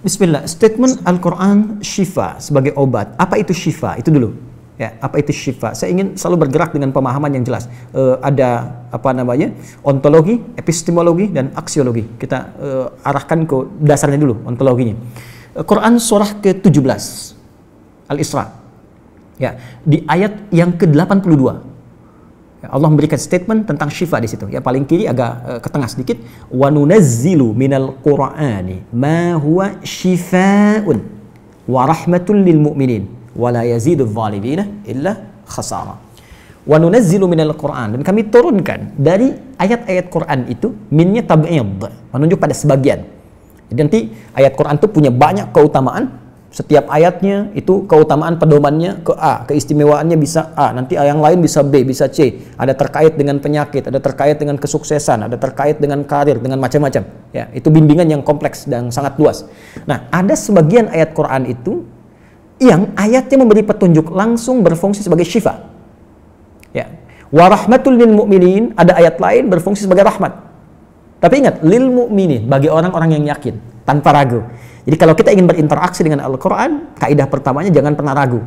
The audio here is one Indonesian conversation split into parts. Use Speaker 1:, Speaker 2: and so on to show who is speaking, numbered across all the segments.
Speaker 1: Bismillah, statement Al-Quran syifa sebagai obat. Apa itu syifa? Itu dulu. Ya, apa itu syifa? Saya ingin selalu bergerak dengan pemahaman yang jelas. Ada apa namanya? Ontologi, epistemologi, dan aksiologi. Kita arahkan ke dasarnya dulu, ontologinya. Quran surah ke-17 Al-Isra. Ya, di ayat yang ke-82. Allah memberikan statement tentang syifa di situ. Ya, paling kiri agak ke tengah sedikit. Wa nunazzilu minal Qur'ani ma huwa syifaa'un wa rahmatul lil mu'minin wa la yazidul zalimina illa khasara. Wa nunazzilu minal Qur'an, dan kami turunkan dari ayat-ayat Quran itu, minnya tab'id, menunjuk pada sebagian. Jadi nanti ayat Quran itu punya banyak keutamaan. Setiap ayatnya itu keutamaan pedomannya ke A, keistimewaannya bisa A, nanti yang lain bisa B, bisa C. Ada terkait dengan penyakit, ada terkait dengan kesuksesan, ada terkait dengan karir, dengan macam-macam. Ya, itu bimbingan yang kompleks dan sangat luas. Nah, ada sebagian ayat Quran itu yang ayatnya memberi petunjuk langsung berfungsi sebagai syifa. Ya. Wa rahmatul lil mu'minin, ada ayat lain berfungsi sebagai rahmat. Tapi ingat, lil mu'minin, bagi orang-orang yang yakin, tanpa ragu. Jadi kalau kita ingin berinteraksi dengan Al-Quran, kaidah pertamanya jangan pernah ragu.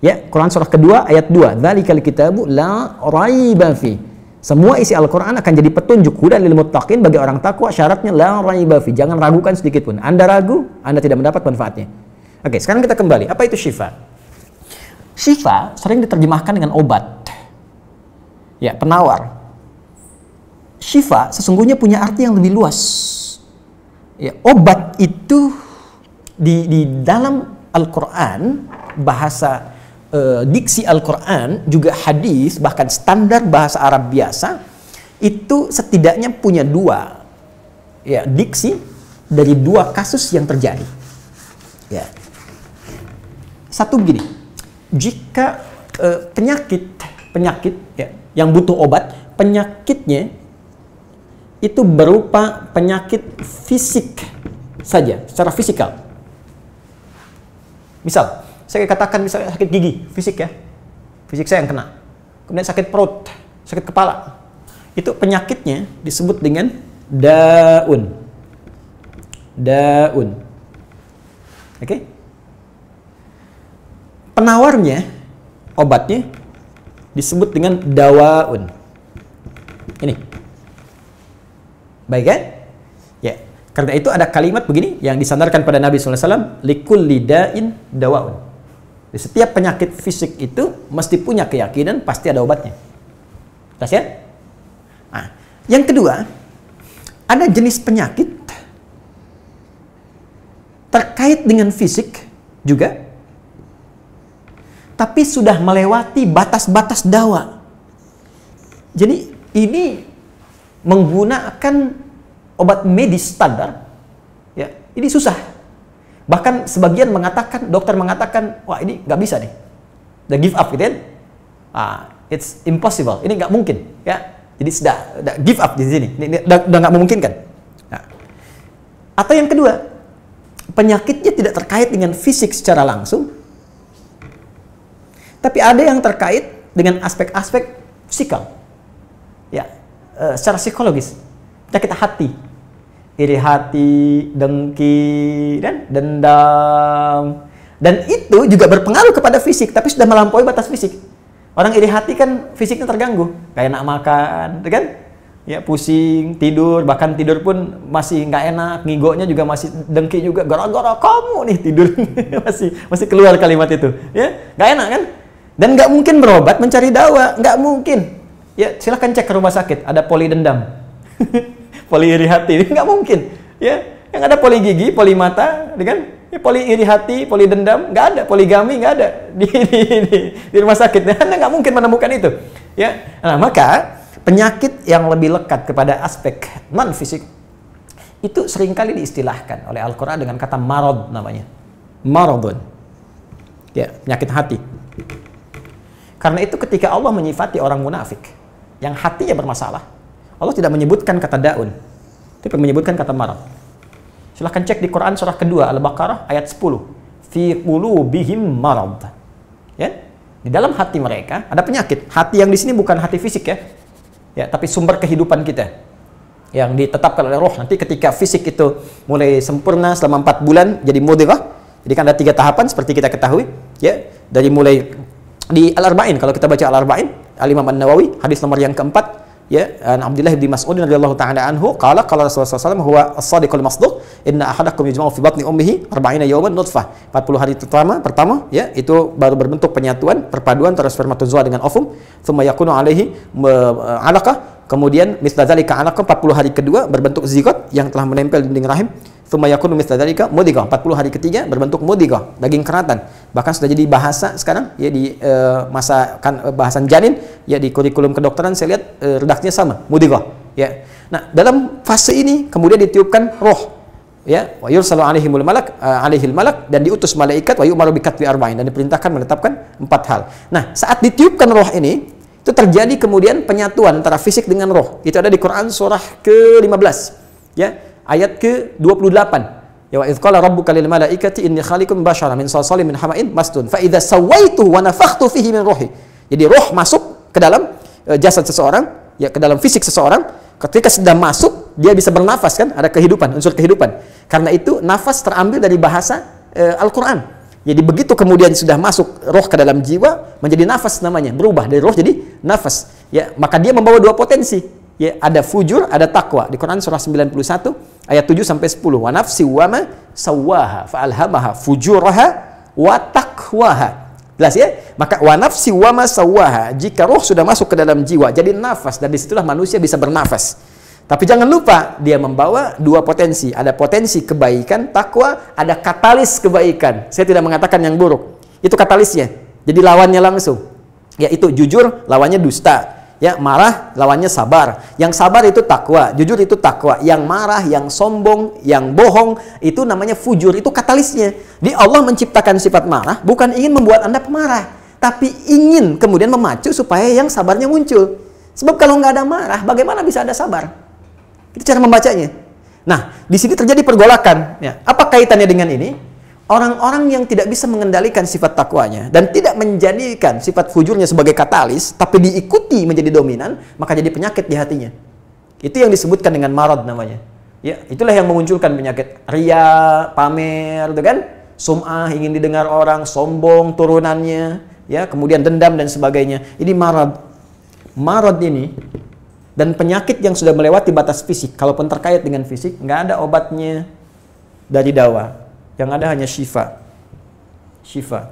Speaker 1: Ya, Quran surah kedua ayat 2. Dzalikal kitabu la raiba fi. Semua isi Al-Quran akan jadi petunjuk hudan lil muttaqin, bagi orang takwa, syaratnya la raiba fi. Jangan ragukan sedikit pun. Anda ragu, Anda tidak mendapat manfaatnya. Oke, sekarang kita kembali. Apa itu syifa? Syifa sering diterjemahkan dengan obat. Ya, penawar. Syifa sesungguhnya punya arti yang lebih luas. Ya, obat itu di dalam Al-Quran, bahasa diksi Al-Quran, juga hadis, bahkan standar bahasa Arab biasa, itu setidaknya punya dua ya, diksi dari dua kasus yang terjadi. Ya. Satu begini, jika penyakit ya, yang butuh obat, penyakitnya itu berupa penyakit fisik saja, secara fisikal. Misal, saya katakan misalnya sakit gigi, fisik ya, fisik saya yang kena. Kemudian sakit perut, sakit kepala. Itu penyakitnya disebut dengan daun. Daun. Oke? Penawarnya, obatnya disebut dengan dawaun. Ini. Baik kan? Ya. Karena itu ada kalimat begini yang disandarkan pada Nabi SAW, likulli da'in dawaun. Di setiap penyakit fisik itu mesti punya keyakinan pasti ada obatnya. Jelas ya? Nah, yang kedua, ada jenis penyakit terkait dengan fisik juga, tapi sudah melewati batas-batas dawa. Jadi ini menggunakan obat medis standar, ya, ini susah. Bahkan sebagian mengatakan, dokter mengatakan, wah ini nggak bisa nih, udah give up gitu kan? It's impossible, ini nggak mungkin, ya. Jadi sudah give up di sini, ini udah nggak memungkinkan. Nah. Atau yang kedua, penyakitnya tidak terkait dengan fisik secara langsung, tapi ada yang terkait dengan aspek-aspek psikal, ya. Secara psikologis, penyakit hati, iri hati, dengki, dan dendam, dan itu juga berpengaruh kepada fisik, tapi sudah melampaui batas fisik. Orang iri hati kan fisiknya terganggu, kayak enak makan, kan? Ya, pusing, tidur, bahkan tidur pun masih nggak enak, ngigonya juga masih dengki juga, gara-gara kamu nih tidur, masih keluar kalimat itu, ya, nggak enak kan? Dan nggak mungkin berobat mencari dawa, nggak mungkin. Ya, silahkan cek ke rumah sakit, ada poli dendam, poli iri hati, nggak mungkin. Ya, yang ada poli gigi, poli mata, kan? Ya, poli iri hati, poli dendam, nggak ada, poligami nggak ada di rumah sakit. Anda nggak mungkin menemukan itu. Ya, nah maka penyakit yang lebih lekat kepada aspek non fisik itu seringkali diistilahkan oleh Al-Quran dengan kata marad namanya, maradun. Ya, penyakit hati. Karena itu ketika Allah menyifati orang munafik yang hatinya bermasalah, Allah tidak menyebutkan kata daun, tapi menyebutkan kata marad. Silahkan cek di Quran surah kedua Al-Baqarah ayat 10. Fi qulubihim marad. Ya, di dalam hati mereka ada penyakit. Hati yang di sini bukan hati fisik ya. Ya, tapi sumber kehidupan kita. yang ditetapkan oleh roh. Nanti ketika fisik itu mulai sempurna selama 4 bulan jadi mudghah. Jadi kan ada 3 tahapan seperti kita ketahui, ya. Dari mulai di Al-Arba'in, kalau kita baca Al-Arba'in, Al-Imam An-Nawawi, hadis nomor yang keempat, ya, Abdullah bin Mas'ud radhiyallahu ta'ala anhu qala qala Rasulullah SAW huwa as-sadiqul masduq inna ahadakum yujma'u fi batni ummihi 40 yawman nutfah. 40 hari pertama, ya, itu baru berbentuk penyatuan, perpaduan antara spermatozoa dengan ovum, thumma yakunu alaihi 'alaqah, kemudian misla dzalika 'alaqah, 40 hari kedua berbentuk zigot yang telah menempel di dinding rahim, thumma yakunu misla dzalika mudghah, 40 hari ketiga berbentuk mudghah, daging keratan. Bahkan sudah jadi bahasa sekarang, ya, di masa kan bahasan janin, ya, di kurikulum kedokteran saya lihat redaksinya sama, mudghah, ya. Nah, dalam fase ini kemudian ditiupkan roh, ya, wa yursalu alaihimul malak, alaihil malak, dan diutus malaikat, wa yu'maru bi katbi arba'in, dan diperintahkan menetapkan 4 hal. Nah, saat ditiupkan roh ini, itu terjadi kemudian penyatuan antara fisik dengan roh. Itu ada di Quran surah ke-15, ya, ayat ke-28. Ya, wa idz qala rabbuka lil malaikati inni khaliqun basyara min salsalin min hama'in masdun fa idza sawaituhu wa nafakhtu fihi min ruhi. Jadi roh masuk ke dalam jasad seseorang, ya, ke dalam fisik seseorang. Ketika sudah masuk, dia bisa bernafas, kan? Ada kehidupan, unsur kehidupan. Karena itu nafas terambil dari bahasa Al-Qur'an. Jadi begitu kemudian sudah masuk roh ke dalam jiwa, menjadi nafas namanya, berubah dari roh jadi nafas. Ya, maka dia membawa 2 potensi. Ya, ada fujur, ada takwa. Di Quran surah 91 ayat 7 sampai 10. Wa nafsi wa ma sawwaha fa alhamaha fujuraha wa taqwaha. Jelas, ya? Maka wa nafsi wa ma sawwaha, jika roh sudah masuk ke dalam jiwa jadi nafas, dan disitulah manusia bisa bernafas. Tapi jangan lupa dia membawa 2 potensi. Ada potensi kebaikan, takwa, ada katalis kebaikan. Saya tidak mengatakan yang buruk. Itu katalisnya. Jadi lawannya langsung. Yaitu jujur lawannya dusta. Ya, marah lawannya sabar. Yang sabar itu takwa, jujur itu takwa. Yang marah, yang sombong, yang bohong, itu namanya fujur, itu katalisnya. Di Allah menciptakan sifat marah bukan ingin membuat Anda pemarah, tapi ingin kemudian memacu supaya yang sabarnya muncul. Sebab kalau nggak ada marah, bagaimana bisa ada sabar? Itu cara membacanya. Nah, di sini terjadi pergolakan. Ya, apa kaitannya dengan ini? Orang-orang yang tidak bisa mengendalikan sifat takwanya dan tidak menjadikan sifat fujurnya sebagai katalis, tapi diikuti menjadi dominan, maka jadi penyakit di hatinya. Itu yang disebutkan dengan marad namanya. Ya, itulah yang memunculkan penyakit ria, pamer, gitu kan? Sum'ah, ingin didengar orang, sombong turunannya, ya, kemudian dendam dan sebagainya. Ini marad. Marad ini dan penyakit yang sudah melewati batas fisik, kalaupun terkait dengan fisik, nggak ada obatnya dari dawa. Yang ada hanya syifa. Syifa.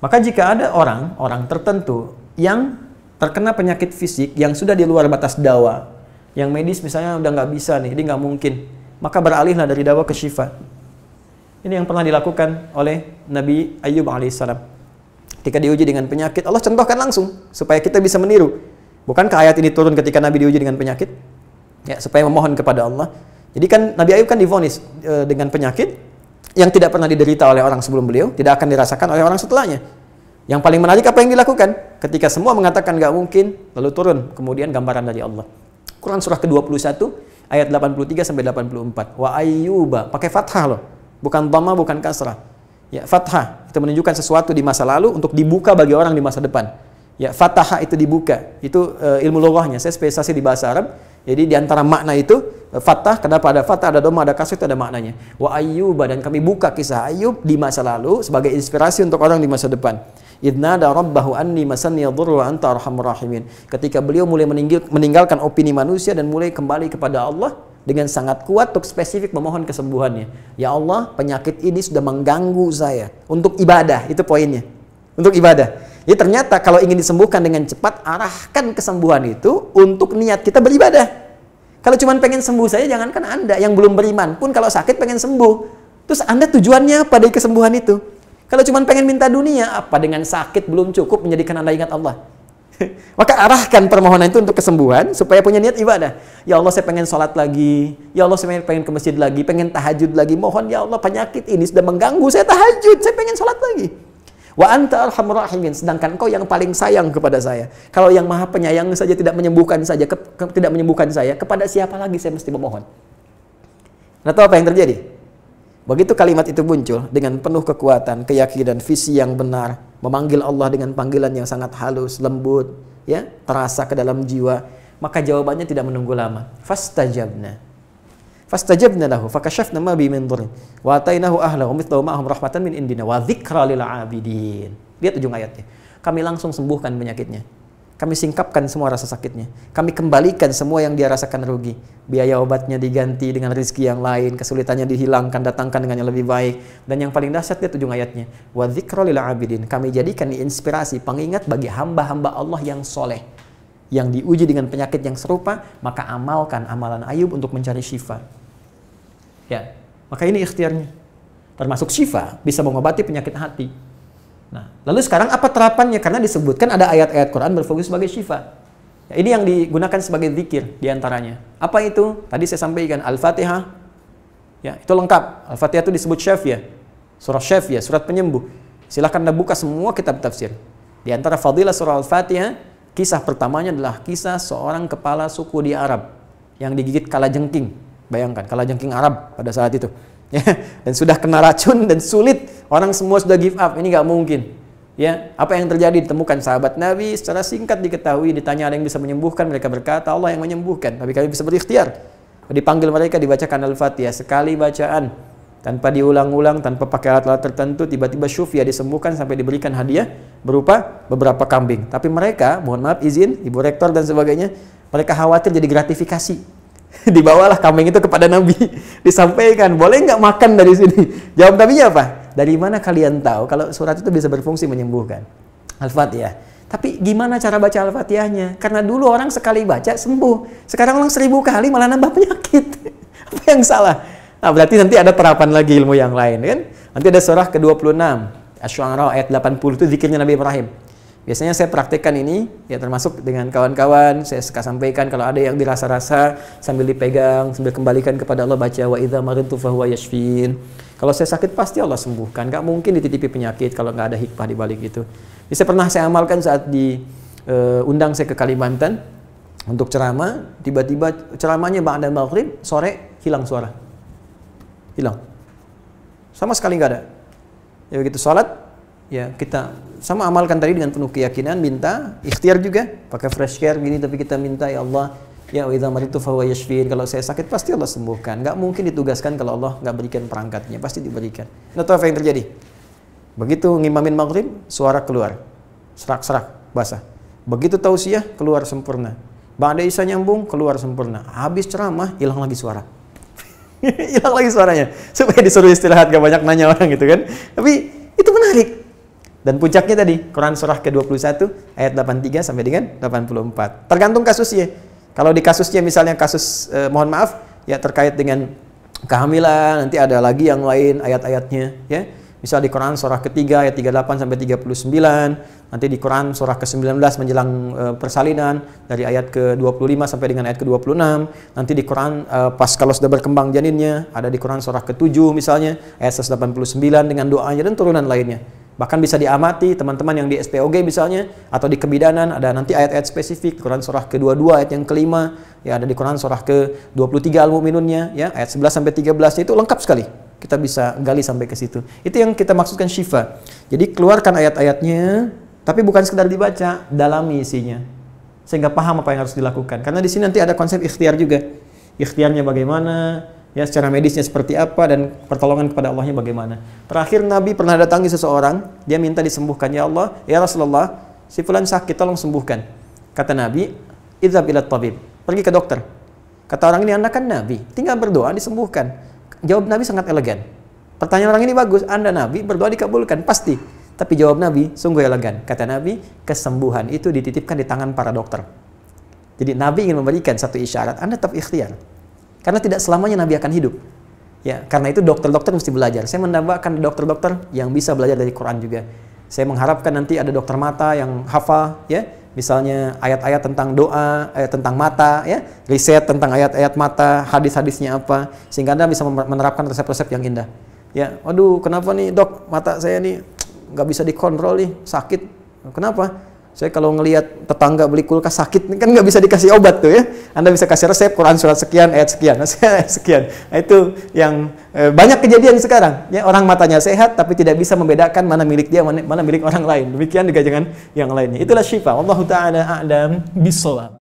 Speaker 1: Maka jika ada orang tertentu yang terkena penyakit fisik yang sudah di luar batas dawa, yang medis misalnya udah nggak bisa nih, ini nggak mungkin, maka beralihlah dari dawa ke syifa. Ini yang pernah dilakukan oleh Nabi Ayyub alaihissalam. Ketika diuji dengan penyakit, Allah contohkan langsung supaya kita bisa meniru. Bukankah ayat ini turun ketika Nabi diuji dengan penyakit? Ya, supaya memohon kepada Allah. Jadi kan Nabi Ayub kan divonis dengan penyakit yang tidak pernah diderita oleh orang sebelum beliau, tidak akan dirasakan oleh orang setelahnya. Yang paling menarik apa yang dilakukan? Ketika semua mengatakan nggak mungkin, lalu turun kemudian gambaran dari Allah. Quran surah ke-21 ayat 83 sampai 84. Wa ayyuba, pakai fathah loh, bukan dhamma, bukan kasrah. Ya, fathah itu menunjukkan sesuatu di masa lalu untuk dibuka bagi orang di masa depan. Ya, fathah itu dibuka. Itu ilmu lughahnya. Saya spesialisasi di bahasa Arab. Jadi di antara makna itu fathah, kenapa ada fathah, ada dhamma, ada kasrah, itu ada maknanya. Wa ayyuba, dan kami buka kisah Ayub di masa lalu sebagai inspirasi untuk orang di masa depan. Idnada rabbahu anni masanni yadhurru wa anta arhamur rahimin. Ketika beliau mulai meninggalkan opini manusia dan mulai kembali kepada Allah dengan sangat kuat untuk spesifik memohon kesembuhannya. Ya Allah, penyakit ini sudah mengganggu saya. Untuk ibadah, itu poinnya. Untuk ibadah. Jadi ternyata kalau ingin disembuhkan dengan cepat, arahkan kesembuhan itu untuk niat kita beribadah. Kalau cuma pengen sembuh saja, jangankan Anda yang belum beriman pun kalau sakit pengen sembuh. Terus Anda tujuannya apa dari kesembuhan itu? Kalau cuma pengen minta dunia, apa dengan sakit belum cukup menjadikan Anda ingat Allah? Maka arahkan permohonan itu untuk kesembuhan supaya punya niat ibadah. Ya Allah, saya pengen sholat lagi. Ya Allah, saya pengen ke masjid lagi, pengen tahajud lagi. Mohon ya Allah, penyakit ini sudah mengganggu saya tahajud, saya pengen sholat lagi. Wa anta arhamur rahimin, sedangkan Engkau yang paling sayang kepada saya. Kalau yang Maha Penyayang saja tidak menyembuhkan saya, kepada siapa lagi saya mesti memohon? Nah, tahu apa yang terjadi? Begitu kalimat itu muncul dengan penuh kekuatan, keyakinan, visi yang benar, memanggil Allah dengan panggilan yang sangat halus, lembut, ya, terasa ke dalam jiwa, Maka jawabannya tidak menunggu lama. Fastajabna lahu fakashafna ma bi min dhurrin wa atainahu ahlahu mithlahu ma'ahum rahmatan min indina wa dzikra lil 'abidin. Lihat ujung ayatnya. Kami langsung sembuhkan penyakitnya. Kami singkapkan semua rasa sakitnya. Kami kembalikan semua yang dia rasakan rugi. Biaya obatnya diganti dengan rezeki yang lain, kesulitannya dihilangkan, datangkan dengan yang lebih baik. Dan yang paling dahsyat lihat ujung ayatnya. Wa dzikra lil 'abidin. Kami jadikan inspirasi, pengingat bagi hamba-hamba Allah yang soleh, yang diuji dengan penyakit yang serupa, maka amalkan amalan Ayub untuk mencari syifa. Ya, maka ini ikhtiarnya. Termasuk syifa, bisa mengobati penyakit hati. Nah, lalu sekarang apa terapannya? Karena disebutkan ada ayat-ayat Quran berfokus sebagai syifa. Ya, ini yang digunakan sebagai zikir diantaranya. Apa itu? Tadi saya sampaikan Al-Fatihah. Ya, itu lengkap. Al-Fatihah itu disebut syafiyah. Surah syafiyah, surat penyembuh. Silahkan Anda buka semua kitab tafsir. Di antara fadilah surah Al-Fatihah, kisah pertamanya adalah kisah seorang kepala suku di Arab yang digigit kalajengking. Bayangkan, kalajengking Arab pada saat itu. Ya, dan sudah kena racun dan sulit, orang semua sudah give up, ini nggak mungkin. Ya, apa yang terjadi? Ditemukan sahabat Nabi, secara singkat diketahui, ditanya ada yang bisa menyembuhkan, mereka berkata Allah yang menyembuhkan, tapi kami bisa berikhtiar. Dipanggil mereka, dibacakan Al-Fatihah sekali bacaan, tanpa diulang-ulang, tanpa pakai alat-alat tertentu, tiba-tiba syufia disembuhkan sampai diberikan hadiah berupa beberapa kambing. Tapi mereka, mohon maaf izin, Ibu Rektor dan sebagainya, mereka khawatir jadi gratifikasi. Dibawalah kambing itu kepada Nabi, disampaikan, boleh nggak makan dari sini? Jawab Nabinya apa? Dari mana kalian tahu kalau surat itu bisa berfungsi menyembuhkan? Al-Fatihah. Tapi gimana cara baca Al-Fatihahnya? Karena dulu orang sekali baca sembuh, sekarang orang 1000 kali malah nambah penyakit. Apa yang salah? Nah, berarti nanti ada terapan lagi ilmu yang lain, kan? Nanti ada surah ke-26, Asy-Syu'ara ayat 80 itu zikirnya Nabi Ibrahim. Biasanya saya praktekkan ini, ya termasuk dengan kawan-kawan, saya suka sampaikan kalau ada yang dirasa-rasa sambil dipegang, sambil kembalikan kepada Allah, baca wa idza maridtu fahuwa yashfin. Kalau saya sakit pasti Allah sembuhkan, nggak mungkin dititipi penyakit kalau nggak ada hikmah di balik itu. Bisa pernah saya amalkan saat diundang saya ke Kalimantan untuk ceramah, tiba-tiba ceramahnya ba'da maghrib, sore hilang suara. Hilang. Sama sekali nggak ada. Ya begitu salat, ya kita sama amalkan tadi dengan penuh keyakinan, minta ikhtiar juga pakai fresh care gini, tapi kita minta ya Allah, ya wa idza maridtu fahuwa yashfin, kalau saya sakit pasti Allah sembuhkan. Nggak mungkin ditugaskan kalau Allah nggak berikan perangkatnya, pasti diberikan. Nah, tahu apa yang terjadi? Begitu ngimamin maghrib, suara keluar, serak-serak basah. Begitu tausiah, keluar sempurna. Ba'da isya nyambung, keluar sempurna. Habis ceramah, hilang lagi suara. Hilang lagi suaranya, supaya disuruh istirahat, gak banyak nanya orang gitu kan. Tapi itu menarik. Dan puncaknya tadi, Quran surah ke-21 ayat 83 sampai dengan 84. Tergantung kasusnya. Kalau di kasusnya misalnya kasus mohon maaf ya terkait dengan kehamilan, nanti ada lagi yang lain ayat-ayatnya ya. Misal di Quran surah ketiga ayat 38 sampai 39, nanti di Quran surah ke-19 menjelang persalinan dari ayat ke-25 sampai dengan ayat ke-26, nanti di Quran pas kalau sudah berkembang janinnya, ada di Quran surah ke-7 misalnya ayat 189 dengan doanya dan turunan lainnya. Bahkan bisa diamati teman-teman yang di SPOG misalnya, atau di kebidanan, ada nanti ayat-ayat spesifik, Quran surah ke-22 ayat yang kelima, ya ada di Quran surah ke-23 Al-Mu'minunnya, ya ayat 11 sampai 13 itu lengkap sekali. Kita bisa gali sampai ke situ. Itu yang kita maksudkan syifa. Jadi keluarkan ayat-ayatnya, tapi bukan sekedar dibaca, dalami isinya. Sehingga paham apa yang harus dilakukan. Karena di sini nanti ada konsep ikhtiar juga. Ikhtiarnya bagaimana, ya secara medisnya seperti apa, dan pertolongan kepada Allahnya bagaimana. Terakhir Nabi pernah datangi seseorang, dia minta disembuhkan. Ya Allah, ya Rasulullah, si fulan sakit, tolong sembuhkan. Kata Nabi, idhab ila tabib, pergi ke dokter. Kata orang ini, Anda kan Nabi, tinggal berdoa disembuhkan. Jawab Nabi sangat elegan. Pertanyaan orang ini bagus, Anda Nabi, berdoa dikabulkan, pasti. Tapi jawab Nabi sungguh elegan. Kata Nabi, kesembuhan itu dititipkan di tangan para dokter. Jadi Nabi ingin memberikan satu isyarat, Anda tetap ikhtiar. Karena tidak selamanya Nabi akan hidup. Ya, karena itu dokter-dokter mesti belajar. Saya menambahkan dokter-dokter yang bisa belajar dari Quran juga. Saya mengharapkan nanti ada dokter mata yang hafal, ya, misalnya ayat-ayat tentang doa, ayat tentang mata, ya, riset tentang ayat-ayat mata, hadis-hadisnya apa, sehingga Anda bisa menerapkan resep-resep yang indah. Ya, waduh, kenapa nih dok, mata saya nih nggak bisa dikontrol nih, sakit. Kenapa? Saya kalau ngelihat tetangga beli kulkas sakit, kan nggak bisa dikasih obat tuh ya. Anda bisa kasih resep Quran surat sekian, ayat sekian, ayat sekian. Nah, itu yang banyak kejadian sekarang. Ya, orang matanya sehat tapi tidak bisa membedakan mana milik dia, mana milik orang lain. Demikian juga dengan yang lainnya. Itulah syifa. Wallahu ta'ala a'lam bishawab.